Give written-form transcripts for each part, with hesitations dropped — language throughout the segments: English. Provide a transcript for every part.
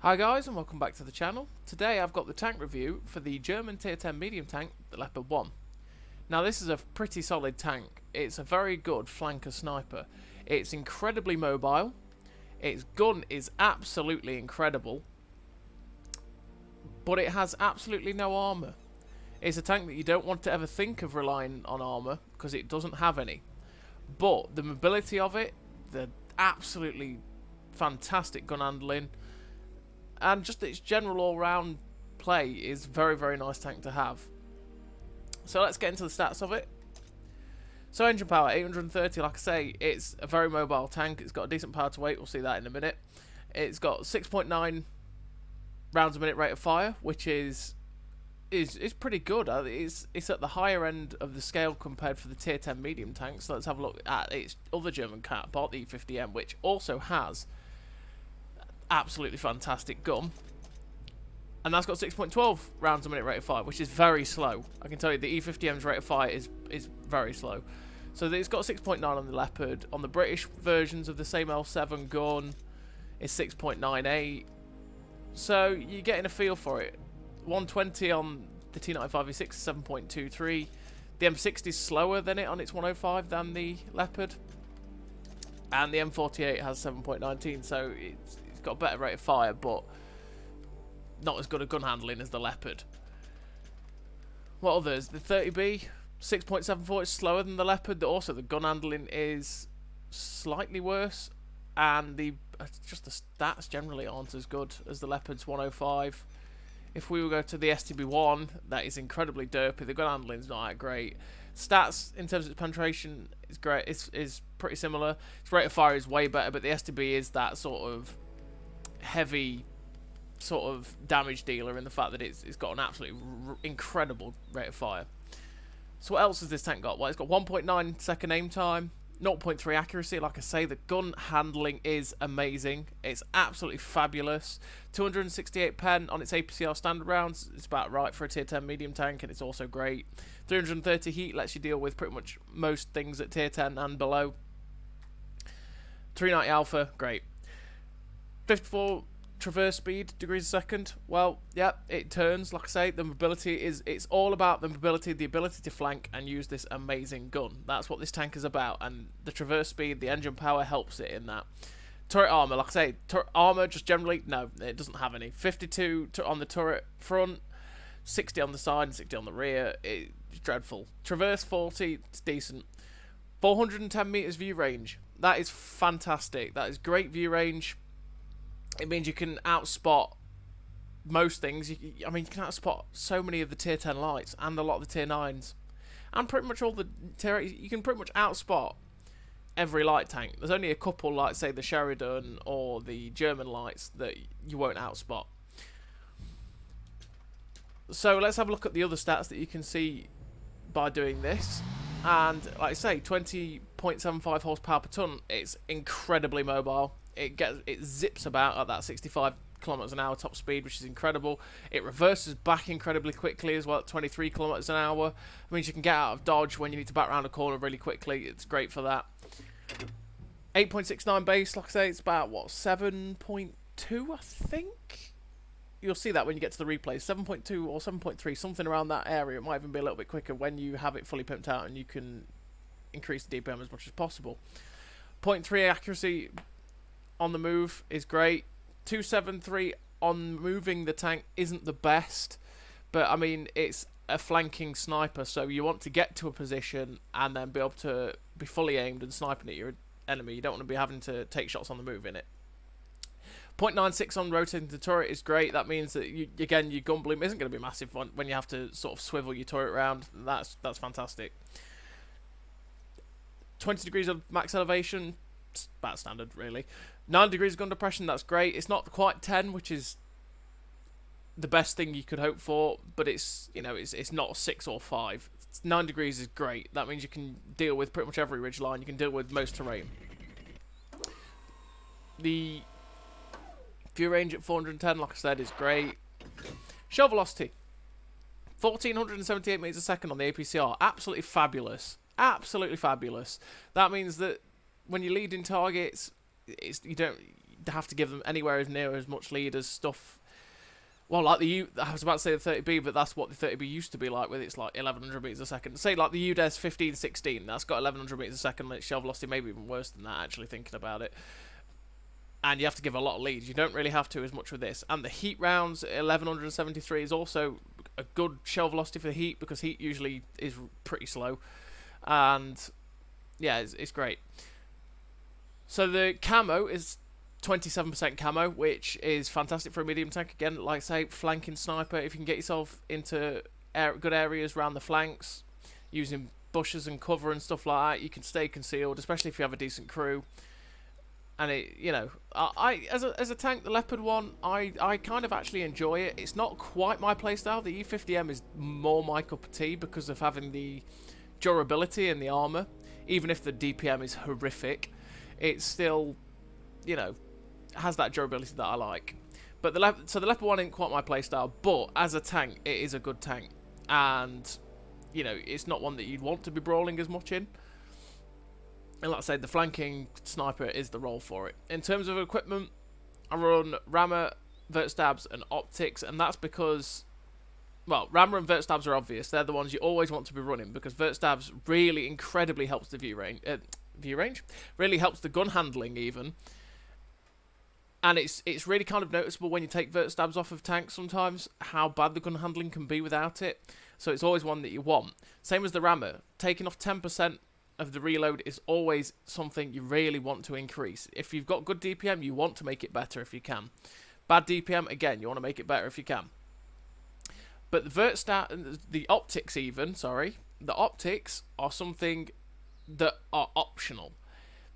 Hi guys and welcome back to the channel. Today I've got the tank review for the German tier 10 medium tank, the Leopard 1. Now this is a pretty solid tank. It's a very good flanker sniper. It's incredibly mobile. Its gun is absolutely incredible. But it has absolutely no armour. It's a tank that you don't want to ever think of relying on armour because it doesn't have any. But the mobility of it, the absolutely fantastic gun handling, and just its general all-round play is very, very nice tank to have. So let's get into the stats of it. So engine power, 830, like I say, it's a very mobile tank. It's got a decent power to weight, we'll see that in a minute. It's got 6.9 rounds a minute rate of fire, which is pretty good. It's at the higher end of the scale compared for the tier 10 medium tanks. So let's have a look at its other German counterpart, the E50M, which also has absolutely fantastic gun, and that's got 6.12 rounds a minute rate of fire, which is very slow. I can tell you the E50M's rate of fire is very slow. So it's got 6.9 on the Leopard. On the British versions of the same L7 gun, it's 6.98. So you're getting a feel for it. 120 on the T95V6 is 7.23. The M60 is slower than it on its 105 than the Leopard, and the M48 has 7.19. So it's got a better rate of fire, but not as good a gun handling as the Leopard. What others? The 30B, 6.74 is slower than the Leopard. Also, the gun handling is slightly worse, and just the stats generally aren't as good as the Leopard's 105. If we will go to the STB1, that is incredibly derpy. The gun handling is not that great. Stats in terms of its penetration is great. Is pretty similar. Its rate of fire is way better, but the STB is that sort of heavy sort of damage dealer in the fact that it's got an absolutely incredible rate of fire. So what else has this tank got? Well, it's got 1.9 second aim time, 0.3 accuracy. Like I say, the gun handling is amazing. It's absolutely fabulous. 268 pen on its APCR standard rounds. It's about right for a tier 10 medium tank, and it's also great. 330 heat lets you deal with pretty much most things at tier 10 and below. 390 alpha, great. 54 traverse speed degrees a second. Well, yeah, it turns. Like I say, the mobility it's all about the mobility, the ability to flank and use this amazing gun. That's what this tank is about, and the traverse speed, the engine power helps it in that. Turret armor, like I say, turret armor just generally, no, it doesn't have any. 52 on the turret front, 60 on the side and 60 on the rear. It's dreadful. Traverse 40, it's decent. 410 meters view range. That is fantastic. That is great view range. It means you can outspot most things. I mean, you can outspot so many of the tier 10 lights and a lot of the tier 9s. And pretty much all the tier 8s. You can pretty much outspot every light tank. There's only a couple, like, say, the Sheridan or the German lights that you won't outspot. So let's have a look at the other stats that you can see by doing this. And, like I say, 20.75 horsepower per ton. It's incredibly mobile. It zips about at that 65 kilometers an hour top speed, which is incredible. It reverses back incredibly quickly as well at 23 kilometers an hour. It means you can get out of dodge when you need to back around a corner really quickly. It's great for that. 8.69 base, like I say, it's about what, 7.2, I think. You'll see that when you get to the replay. 7.2 or 7.3, something around that area. It might even be a little bit quicker when you have it fully pimped out and you can increase the DPM as much as possible. 0.3 accuracy on the move is great. 273 on moving the tank isn't the best, but I mean, it's a flanking sniper, so you want to get to a position and then be able to be fully aimed and sniping at your enemy. You don't want to be having to take shots on the move in it. 0.96 on rotating the turret is great. That means that again, your gun bloom isn't going to be massive when you have to sort of swivel your turret around. That's fantastic. 20 degrees of max elevation, about standard really. 9 degrees of gun depression, that's great. It's not quite 10, which is the best thing you could hope for, but it's, you know, it's not 6 or 5. 9 degrees is great. That means you can deal with pretty much every ridge line. You can deal with most terrain. The view range at 410, like I said, is great. Shell velocity, 1478 meters a second on the APCR. Absolutely fabulous. Absolutely fabulous. That means that when you're leading targets, you don't have to give them anywhere as near as much lead as stuff. Well, like I was about to say the 30B, but that's what the 30B used to be like, with it's like 1100 meters a second. Say like the UDES 1516, that's got 1100 meters a second, and its shell velocity maybe even worse than that, actually, thinking about it. And you have to give a lot of leads. You don't really have to as much with this. And the heat rounds, 1173, is also a good shell velocity for the heat, because heat usually is pretty slow. And yeah, it's great. So the camo is 27% camo, which is fantastic for a medium tank. Again, like I say, flanking sniper. If you can get yourself into good areas around the flanks, using bushes and cover and stuff like that, you can stay concealed, especially if you have a decent crew. And it, you know, as a tank, the Leopard one, I kind of actually enjoy it. It's not quite my playstyle. The E50M is more my cup of tea because of having the durability and the armor. Even if the DPM is horrific, it's still, you know, has that durability that I like. But the Leopard one ain't quite my playstyle, but as a tank, it is a good tank. And, you know, it's not one that you'd want to be brawling as much in. And like I said, the flanking sniper is the role for it. In terms of equipment, I run rammer, vert stabs, and optics, and that's because, well, rammer and vert stabs are obvious. They're the ones you always want to be running, because vert stabs really incredibly helps the view range, really helps the gun handling even. And it's really kind of noticeable when you take vert stabs off of tanks sometimes, how bad the gun handling can be without it. So it's always one that you want. Same as the rammer. Taking off 10% of the reload is always something you really want to increase. If you've got good DPM, you want to make it better if you can. Bad DPM, again, you want to make it better if you can. But the optics the optics are something that are optional.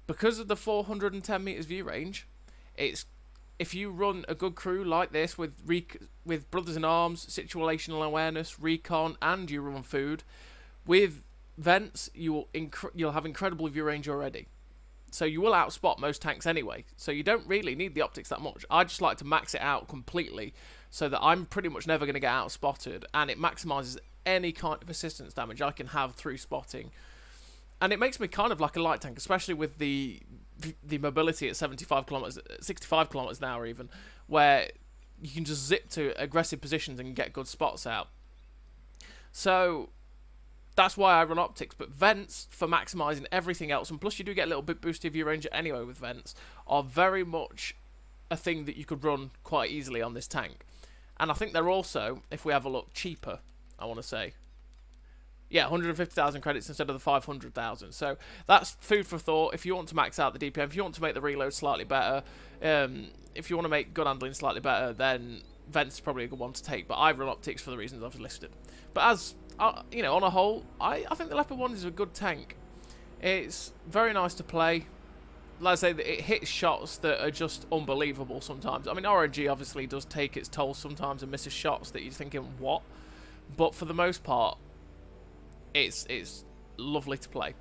Because of the 410 meters view range, if you run a good crew like this with Brothers in Arms, situational awareness, recon, and you run food, with vents, you'll have incredible view range already. So you will outspot most tanks anyway. So you don't really need the optics that much. I just like to max it out completely so that I'm pretty much never going to get outspotted, and it maximizes any kind of assistance damage I can have through spotting. And it makes me kind of like a light tank, especially with the mobility at 65 kilometers an hour even, where you can just zip to aggressive positions and get good spots out. So that's why I run optics. But vents, for maximizing everything else, and plus you do get a little bit boosted view range anyway with vents, are very much a thing that you could run quite easily on this tank. And I think they're also, if we have a look, cheaper, I want to say. Yeah, 150,000 credits instead of the 500,000. So that's food for thought. If you want to max out the DPM, if you want to make the reload slightly better, if you want to make gun handling slightly better, then vents is probably a good one to take. But I run optics for the reasons I've listed. But as you know, on a whole, I think the Leopard 1 is a good tank. It's very nice to play. Like I say, it hits shots that are just unbelievable sometimes. I mean, RNG obviously does take its toll sometimes and misses shots that you're thinking, what? But for the most part, it's lovely to play.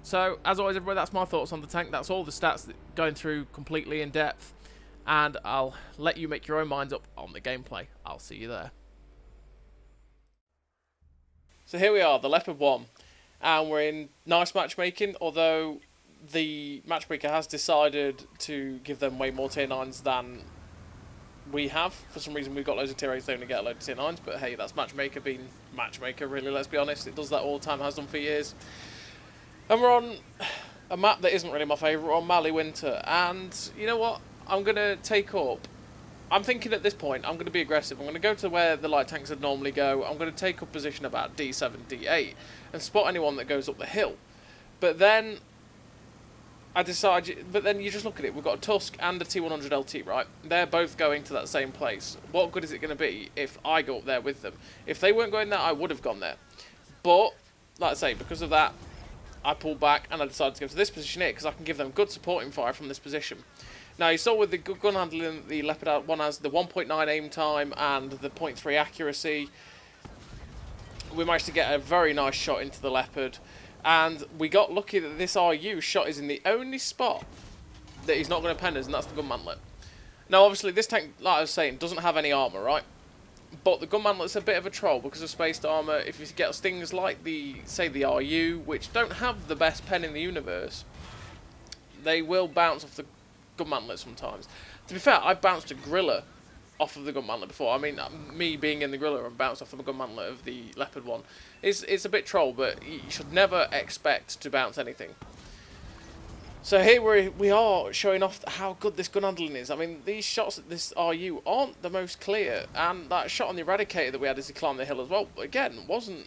So, as always, everybody, that's my thoughts on the tank. That's all the stats that going through completely in depth. And I'll let you make your own minds up on the gameplay. I'll see you there. So here we are, the Leopard 1. And we're in nice matchmaking, although the matchmaker has decided to give them way more tier 9s than we have. For some reason we've got loads of tier 8s, they only get a load of tier 9s, but hey, that's matchmaker being matchmaker, really, let's be honest. It does that all the time, has done for years. And we're on a map that isn't really my favourite, we're on Mali Winter, and you know what, I'm going to take up, I'm thinking at this point, I'm going to be aggressive. I'm going to go to where the light tanks would normally go. I'm going to take up position about D7, D8, and spot anyone that goes up the hill. But then I decide, but then you just look at it, we've got a Tusk and a T100 LT, right? They're both going to that same place. What good is it going to be if I go up there with them? If they weren't going there, I would have gone there. But, like I say, because of that, I pulled back and I decided to go to this position here because I can give them good supporting fire from this position. Now, you saw with the good gun handling, the Leopard 1 has the 1.9 aim time and the 0.3 accuracy. We managed to get a very nice shot into the Leopard. And we got lucky that this RU shot is in the only spot that he's not going to pen us, and that's the gun mantlet. Now, obviously, this tank, like I was saying, doesn't have any armour, right? But the gun mantlet's a bit of a troll because of spaced armour. If you get things like the, say, the RU, which don't have the best pen in the universe, they will bounce off the gun mantlet sometimes. To be fair, I've bounced a griller off of the gun mantlet before. I mean, me being in the griller and bounced off of the gun mantlet of the Leopard one, it's a bit troll, but you should never expect to bounce anything. So here we are showing off how good this gun handling is. I mean, these shots at this RU aren't the most clear, and that shot on the Eradicator that we had as he climbed the hill as well, again, wasn't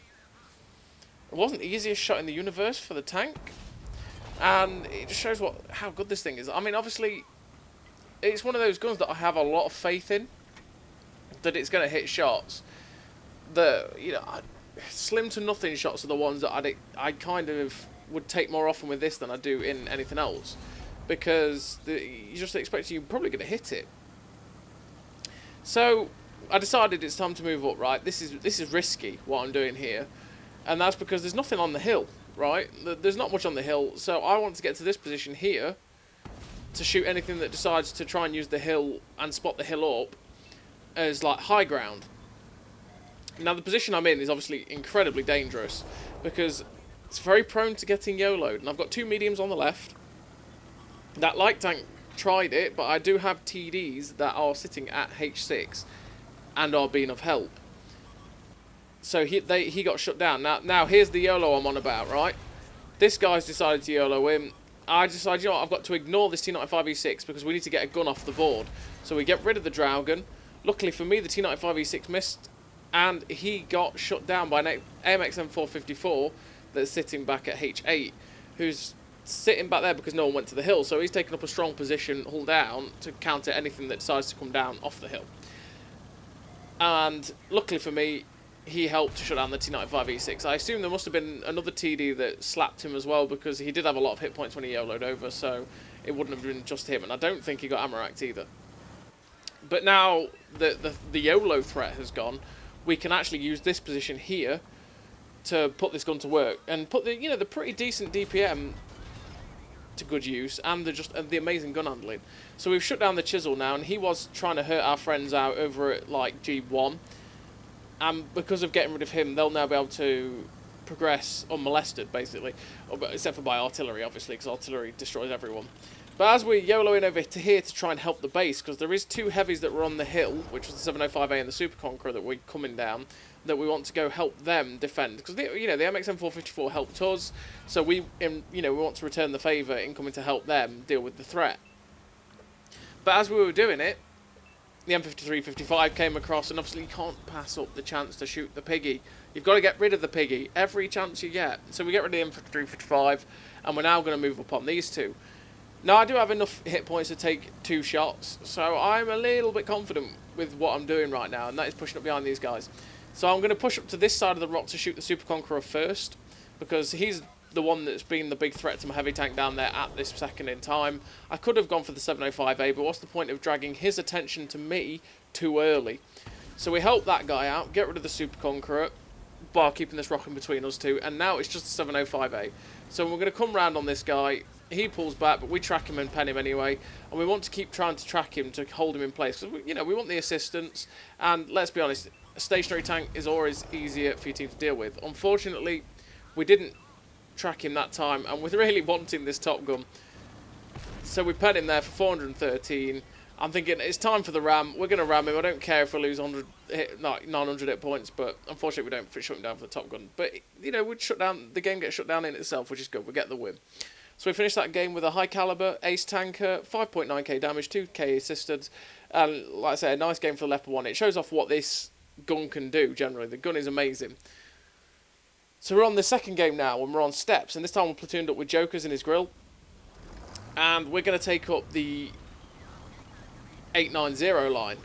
the easiest shot in the universe for the tank. And it just shows how good this thing is. I mean, obviously, it's one of those guns that I have a lot of faith in, that it's going to hit shots. Slim to nothing shots are the ones that I kind of would take more often with this than I do in anything else, because you just expect you're probably going to hit it. So I decided it's time to move up. Right, this is risky what I'm doing here, and that's because there's nothing on the hill. Right, there's not much on the hill, so I want to get to this position here to shoot anything that decides to try and use the hill and spot the hill up as like high ground. Now the position I'm in is obviously incredibly dangerous because it's very prone to getting YOLO'd, and I've got two mediums on the left. That light tank tried it, but I do have TDs that are sitting at H6 and are being of help. So he got shut down. Now here's the YOLO I'm on about, right? This guy's decided to YOLO him. I decided, you know what, I've got to ignore this T95E6 because we need to get a gun off the board. So we get rid of the Draugen. Luckily for me, the T95E6 missed, and he got shut down by an AMX M454 that's sitting back at H8, who's sitting back there because no one went to the hill. So he's taken up a strong position, hull down, to counter anything that decides to come down off the hill. And luckily for me, he helped to shut down the T95E6. I assume there must have been another TD that slapped him as well, because he did have a lot of hit points when he YOLO'd over, so it wouldn't have been just him. And I don't think he got Amaract either. But now the YOLO threat has gone, we can actually use this position here to put this gun to work and put the pretty decent DPM to good use, and the amazing gun handling. So we've shut down the Chisel now, and he was trying to hurt our friends out over at like G1, and because of getting rid of him, they'll now be able to progress unmolested, basically, except for by artillery, obviously, because artillery destroys everyone. But as we're YOLOing over to here to try and help the base, because there is two heavies that were on the hill, which was the 705A and the Super Conqueror that we're coming down, that we want to go help them defend, because the MXM 454 helped us, so we want to return the favour in coming to help them deal with the threat. But as we were doing it, the M53-55 came across, and obviously you can't pass up the chance to shoot the piggy. You've got to get rid of the piggy every chance you get. So we get rid of the M53-55, and we're now going to move up on these two. Now I do have enough hit points to take two shots, so I'm a little bit confident with what I'm doing right now, and that is pushing up behind these guys. So I'm going to push up to this side of the rock to shoot the Super Conqueror first, because he's the one that's been the big threat to my heavy tank down there at this second in time. I could have gone for the 705A, but what's the point of dragging his attention to me too early? So we help that guy out, get rid of the Super Conqueror, while keeping this rock in between us two, and now it's just the 705A. So we're going to come round on this guy. He pulls back, but we track him and pen him anyway, and we want to keep trying to track him to hold him in place, because we want the assistance, and let's be honest, a stationary tank is always easier for your team to deal with. Unfortunately, we didn't track him that time, and we're really wanting this Top Gun, so we pen him there for 413. I'm thinking it's time for the ram. We're going to ram him. I don't care if we lose 900 hit points, but unfortunately we don't shut him down for the Top Gun. But we'd shut down, the game gets shut down in itself, which is good. We get the win. So we finished that game with a high caliber ace tanker, 5.9k damage, 2k assistance, and like I say, a nice game for the Leopard 1. It shows off what this gun can do generally. The gun is amazing. So we're on the second game now, and we're on steps, and this time we're platooned up with Jokers in his grill, and we're going to take up the 890 line.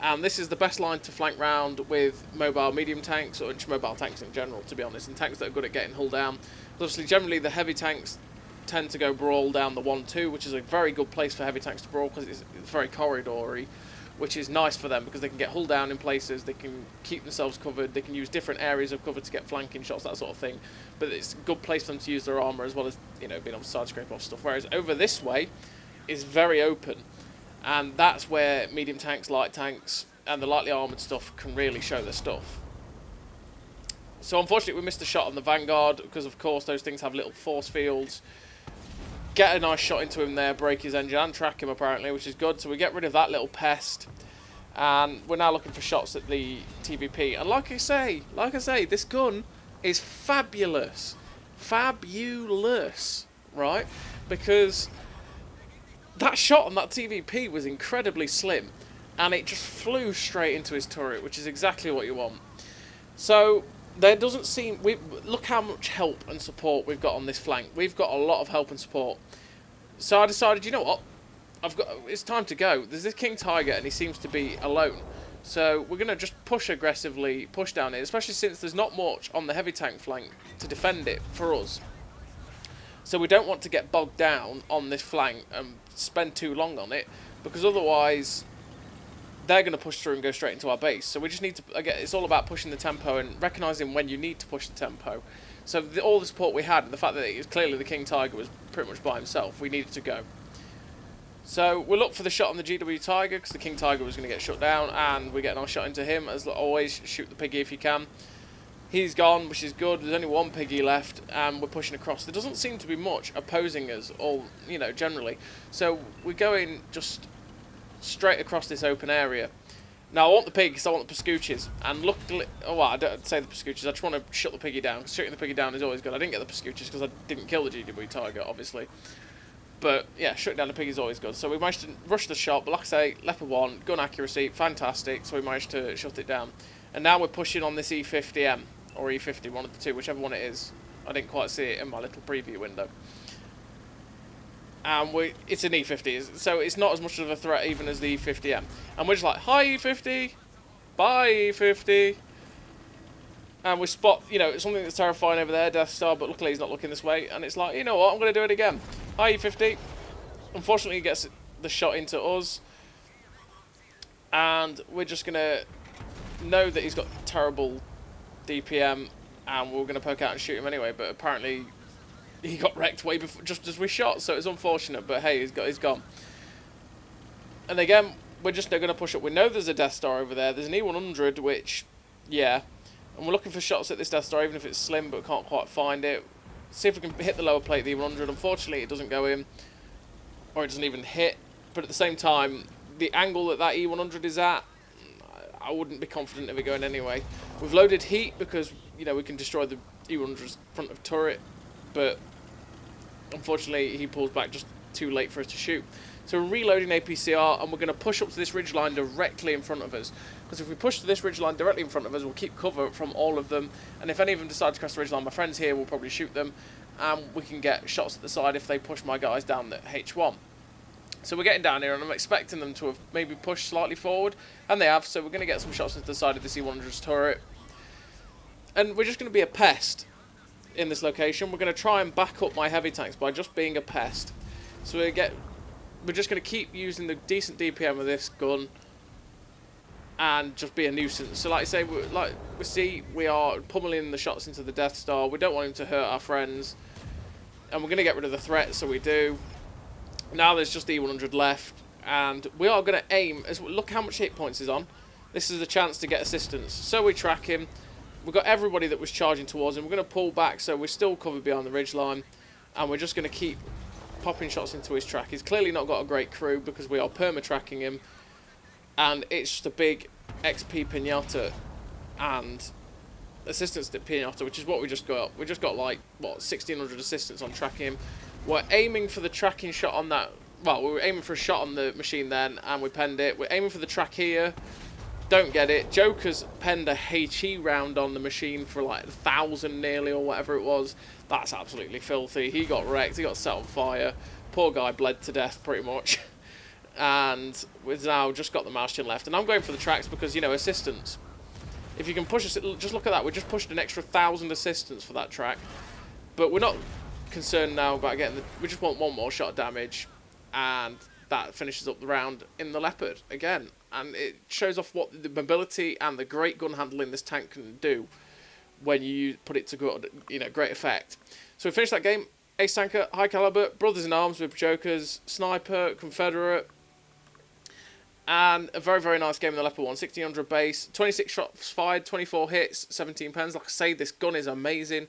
And this is the best line to flank round with mobile medium tanks, or just mobile tanks in general, to be honest, and tanks that are good at getting hull down. Obviously, generally the heavy tanks tend to go brawl down the 1-2, which is a very good place for heavy tanks to brawl, because it's very corridory, which is nice for them because they can get hull down in places, they can keep themselves covered, they can use different areas of cover to get flanking shots, that sort of thing. But it's a good place for them to use their armour, as well as being able to side scrape off stuff. Whereas over this way is very open, and that's where medium tanks, light tanks, and the lightly armoured stuff can really show their stuff. So unfortunately we missed the shot on the Vanguard, because of course those things have little force fields. Get a nice shot into him there, break his engine and track him apparently, which is good. So we get rid of that little pest. And we're now looking for shots at the TVP. And like I say, this gun is fabulous. Fabulous, right? Because that shot on that TVP was incredibly slim. And it just flew straight into his turret, which is exactly what you want. So there doesn't seem... look how much help and support we've got on this flank. We've got a lot of help and support. So I decided, you know what? It's time to go. There's this King Tiger and he seems to be alone. So we're going to just push aggressively, push down it, especially since there's not much on the heavy tank flank to defend it for us. So we don't want to get bogged down on this flank and spend too long on it, because otherwise they're going to push through and go straight into our base. So we just need to, again, it's all about pushing the tempo and recognising when you need to push the tempo. So all the support we had, and the fact that it was clearly the King Tiger was pretty much by himself, we needed to go. So we'll look for the shot on the GW Tiger, because the King Tiger was going to get shut down, and we're getting our shot into him. As always, shoot the piggy if you can. He's gone, which is good. There's only one piggy left, and we're pushing across. There doesn't seem to be much opposing us, all, you know, generally. So we're going just straight across this open area. Now I want the pig because I want the Pascucci's, and luckily, oh well, I don't say the Pascucci's, I just want to shut the piggy down. Shooting the piggy down is always good. I didn't get the Pascucci's because I didn't kill the GW Tiger, obviously. But yeah, shutting down the pig is always good. So we managed to rush the shot, but like I say, Leopard 1, gun accuracy, fantastic, so we managed to shut it down. And now we're pushing on this E50M, or E50, one of the two, whichever one it is. I didn't quite see it in my little preview window. And it's an E50, so it's not as much of a threat even as the E50M. And we're just like, hi E50, bye E50. And we spot, you know, it's something that's terrifying over there, Death Star, but luckily he's not looking this way. And it's like, you know what, I'm going to do it again. Hi E50. Unfortunately he gets the shot into us. And we're just going to know that he's got terrible DPM, and we're going to poke out and shoot him anyway, but apparently he got wrecked way before, just as we shot, so it's unfortunate, but hey, he's gone. And again, we're just going to push up. We know there's a Death Star over there. There's an E100, which, yeah, and we're looking for shots at this Death Star, even if it's slim, but we can't quite find it. See if we can hit the lower plate of the E100. Unfortunately, it doesn't go in, or it doesn't even hit, but at the same time, the angle that that E100 is at, I wouldn't be confident of it going anyway. We've loaded heat because, you know, we can destroy the E100's front of turret, but unfortunately he pulls back just too late for us to shoot. So we're reloading APCR, and we're going to push up to this ridgeline directly in front of us. Because if we push to this ridgeline directly in front of us, we'll keep cover from all of them. And if any of them decide to cross the ridgeline, my friends here will probably shoot them. And we can get shots at the side if they push my guys down the H1. So we're getting down here, and I'm expecting them to have maybe pushed slightly forward. And they have, so we're going to get some shots into the side of the C100's turret. And we're just going to be a pest in this location. We're going to try and back up my heavy tanks by just being a pest. So we're just going to keep using the decent DPM of this gun and just be a nuisance. So like I say, we are pummeling the shots into the Death Star. We don't want him to hurt our friends, and we're going to get rid of the threat, so we do. Now there's just the E100 left, and we are going to aim. Look how much hit points is on. This is a chance to get assistance. So we track him. We've got everybody that was charging towards him. We're going to pull back, so we're still covered behind the ridgeline, and we're just going to keep popping shots into his track. He's clearly not got a great crew because we are perma-tracking him, and it's just a big XP pinata and assistance to pinata, which is what we just got. We just got like, what, 1,600 assistance on tracking him. We're aiming for the tracking shot on that. Well, we were aiming for a shot on the machine then, and we penned it. We're aiming for the track here. Don't get it. Joker's penned a HE round on the machine for like 1,000 nearly, or whatever it was. That's absolutely filthy. He got wrecked. He got set on fire. Poor guy bled to death pretty much. And we've now just got the Martian left. And I'm going for the tracks because, you know, assistance. If you can push us, just look at that. We just pushed an extra 1,000 assistance for that track. But we're not concerned now about getting the... We just want one more shot of damage. And that finishes up the round in the Leopard again. And it shows off what the mobility and the great gun handling this tank can do when you put it to good, you know, great effect. So we finished that game. Ace Tanker, High Caliber, Brothers in Arms with Jokers, Sniper, Confederate, and a very, very nice game in the Leopard 1. 1,600 base, 26 shots fired, 24 hits, 17 pens. Like I say, this gun is amazing,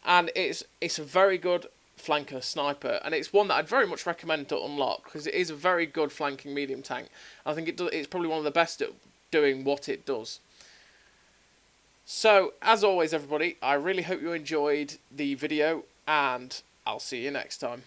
and it's a very good flanking a sniper, and it's one that I'd very much recommend to unlock because it is a very good flanking medium tank. I think it's probably one of the best at doing what it does. So, as always everybody, I really hope you enjoyed the video, and I'll see you next time.